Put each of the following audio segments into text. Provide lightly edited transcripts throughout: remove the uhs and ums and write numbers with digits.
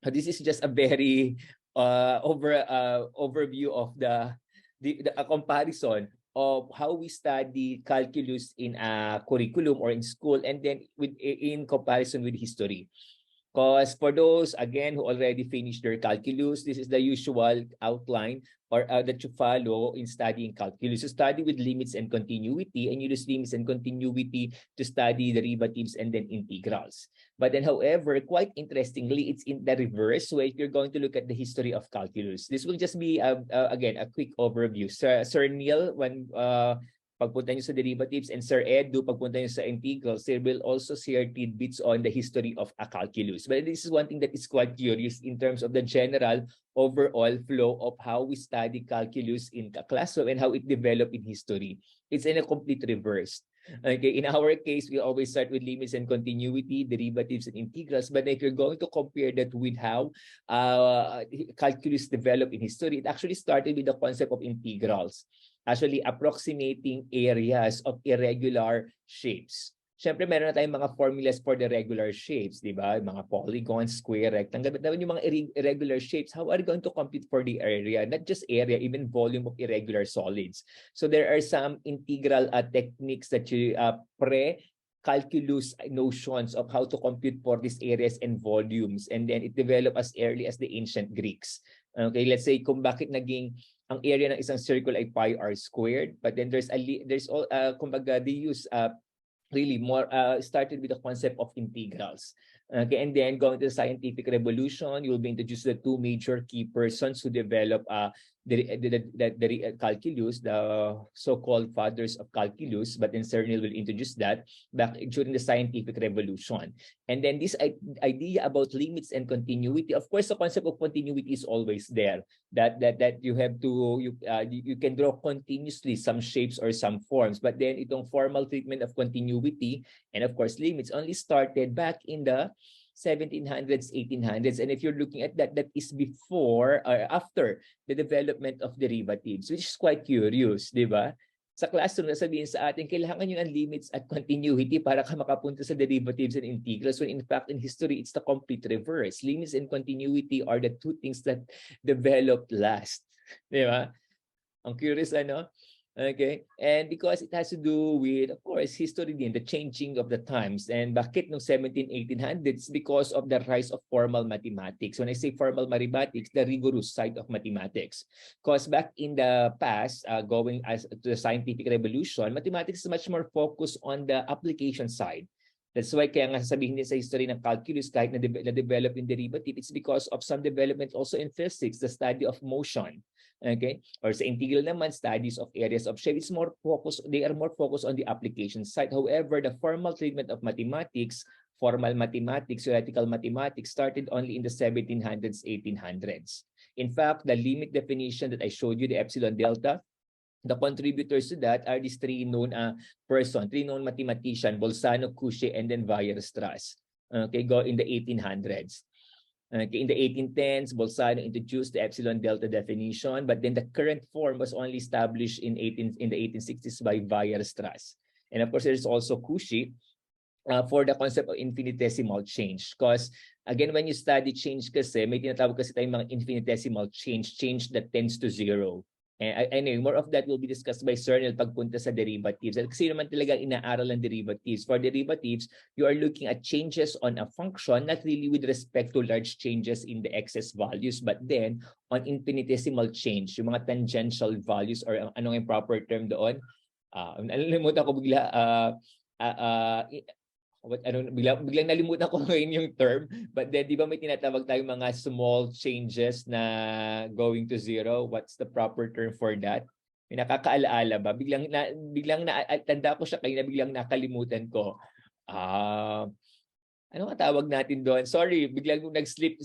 This is just a very overview of a comparison of how we study calculus in a curriculum or in school, and then in comparison with history. Because for those, again, who already finished their calculus, this is the usual outline or that you follow in studying calculus. You study with limits and continuity, and you use limits and continuity to study derivatives and then integrals. But then, however, quite interestingly, it's in the reverse way if you're going to look at the history of calculus. This will just be, again, a quick overview. Sir Neil, when pagpunta nyo sa derivatives, and Sir Edu, pagpunta nyo sa integrals, they will also share tidbits on the history of a calculus. But this is one thing that is quite curious in terms of the general overall flow of how we study calculus in a classroom and how it developed in history. It's in a complete reverse. Okay, in our case, we always start with limits and continuity, derivatives and integrals. But if you're going to compare that with how calculus developed in history, it actually started with the concept of integrals, actually approximating areas of irregular shapes. Siyempre, meron na tayong mga formulas for the regular shapes, di ba? Mga polygon, square, rectangle. But yung mga irregular shapes, how are you going to compute for the area? Not just area, even volume of irregular solids. So there are some integral techniques that you pre-calculus notions of how to compute for these areas and volumes. And then it developed as early as the ancient Greeks. Okay, let's say kung bakit naging ang area ng isang circle ay pi r squared, but then kumbaga they use really more started with the concept of integrals. Okay, and then going to the scientific revolution, you'll be introduced to the two major key persons who develop the calculus, the so-called fathers of calculus, but then Sir Neil will introduce that back during the scientific revolution. And then this idea about limits and continuity, of course, the concept of continuity is always there. That you have to you can draw continuously some shapes or some forms, but then itong formal treatment of continuity and of course limits only started back in the 1700s, 1800s. And if you're looking at that, that is before or after the development of derivatives, which is quite curious, di ba? Sa classroom, nasabihin sa atin, kailangan nyo ng limits at continuity para ka makapunta sa derivatives and integrals, when in fact, in history, it's the complete reverse. Limits and continuity are the two things that developed last. Di ba? Ang curious, ano? Okay, and because it has to do with, of course, history din, the changing of the times. And bakit nung 1800s? Because of the rise of formal mathematics. When I say formal mathematics, the rigorous side of mathematics. Because back in the past, going as to the scientific revolution, mathematics is much more focused on the application side. That's why kaya nga sasabihin din sa history ng calculus, kahit na-develop in derivative, it's because of some development also in physics, the study of motion. Okay, or sa integral naman, studies of areas of shape. It's more focused, they are more focused on the application side. However, the formal treatment of mathematics, formal mathematics, theoretical mathematics started only in the 1700s, 1800s. In fact, the limit definition that I showed you, the epsilon delta, the contributors to that are these three known three known mathematicians, Bolzano, Cauchy, and then Weierstrass. Okay, go in the 1800s. In the 1810s, Bolzano introduced the epsilon delta definition, but then the current form was only established in the 1860s by Weierstrass. And of course, there's also Cauchy for the concept of infinitesimal change. Because again, when you study change kasi, may tinatawag kasi tayong mga infinitesimal change that tends to zero. And anyway, more of that will be discussed by Sir Neil pagpunta sa derivatives. Kasi naman talaga inaaral ang derivatives. For derivatives, you are looking at changes on a function, not really with respect to large changes in the excess values, but then on infinitesimal change, yung mga tangential values, or ano yung proper term doon? Nalimutan ko bigla, biglang nalimutan ko ngayon yung term, but then di ba may tinatawag tayong mga small changes na going to zero? What's the proper term for that? May nakakaalaala ba? Biglang tanda ko siya kanina, biglang nakalimutan ko. Ano ang tawag natin doon? Sorry, biglang nag-slip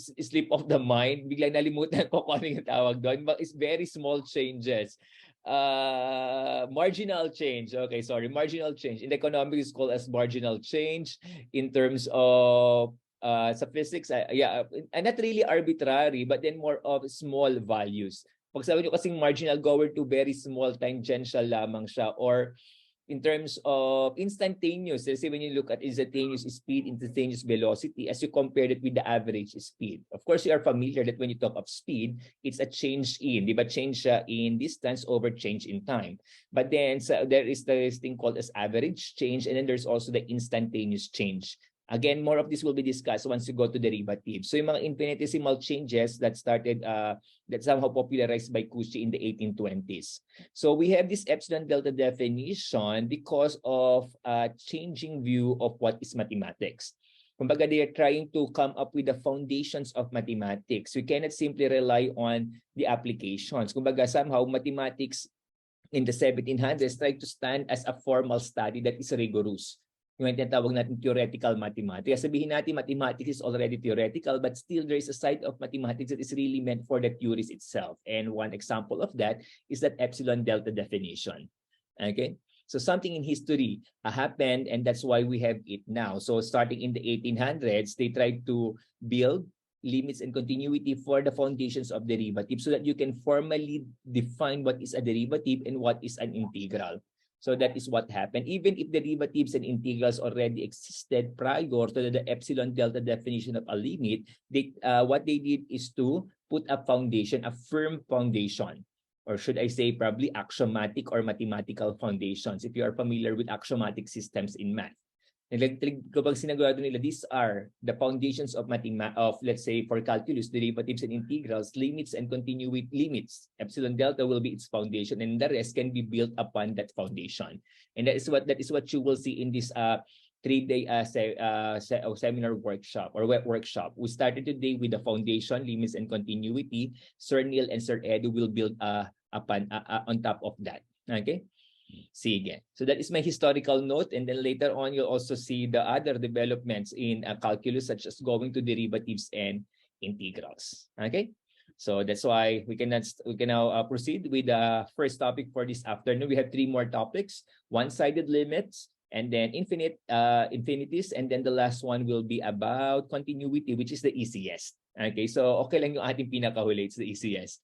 off the mind. Biglang nalimutan ko kung ano yung tawag doon. But it's very small changes. Marginal change. Okay, sorry. Marginal change. In economics, it's called as marginal change. In terms of sa physics, not really arbitrary, but then more of small values. Pag sabi nyo kasing marginal, goer to very small, tangential lamang siya, or in terms of instantaneous, let's say when you look at instantaneous speed, instantaneous velocity, as you compare it with the average speed. Of course, you are familiar that when you talk of speed, it's a change in, di ba? Change in distance over change in time. But then there is this thing called as average change, and then there's also the instantaneous change. Again, more of this will be discussed once you go to derivatives. So yung mga infinitesimal changes that started, that somehow popularized by Cauchy in the 1820s. So we have this epsilon delta definition because of a changing view of what is mathematics. Kumbaga, they are trying to come up with the foundations of mathematics. We cannot simply rely on the applications. Kumbaga, somehow mathematics in the 1700s tried to stand as a formal study that is rigorous. Yung tinatawag natin theoretical mathematics. Sabihin natin mathematics is already theoretical, but still there is a side of mathematics that is really meant for the theories itself. And one example of that is that epsilon delta definition. Okay? So something in history happened, and that's why we have it now. So starting in the 1800s, they tried to build limits and continuity for the foundations of derivatives so that you can formally define what is a derivative and what is an integral. So that is what happened. Even if derivatives and integrals already existed prior to the epsilon delta definition of a limit, they what they did is to put a foundation, a firm foundation, or should I say probably axiomatic or mathematical foundations, if you are familiar with axiomatic systems in math. Kapag sinagurado nila, these are the foundations of let's say for calculus, derivatives and integrals, limits and continuity limits. Epsilon delta will be its foundation, and the rest can be built upon that foundation. And that is what you will see in this 3-day seminar workshop or web workshop. We started today with the foundation, limits and continuity. Sir Neil and Sir Edu will build on top of that. Okay. Sige. So that is my historical note, and then later on you'll also see the other developments in calculus, such as going to derivatives and integrals. Okay, so that's why we can now proceed with the first topic for this afternoon. We have 3 more topics: one-sided limits, and then infinities, and then the last one will be about continuity, which is the easiest. Okay, so okay lang yung ating pinakahuli, it's the easiest.